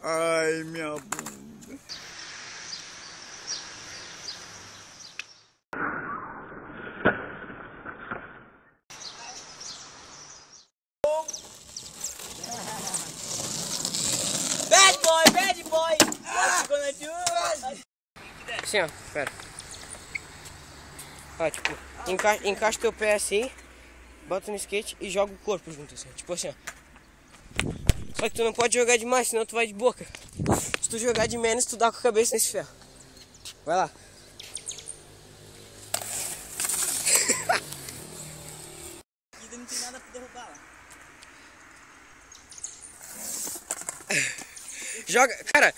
Ai, minha bunda. Bad boy, bad boy. What you gonna do? Assim, ó, pera. Ó, tipo, encaixa teu pé assim, bota no skate e joga o corpo junto assim, tipo assim, ó. Só que tu não pode jogar demais, senão tu vai de boca. Se tu jogar de menos, tu dá com a cabeça nesse ferro. Vai lá. Ainda não tem nada pra derrubar lá. Joga, cara,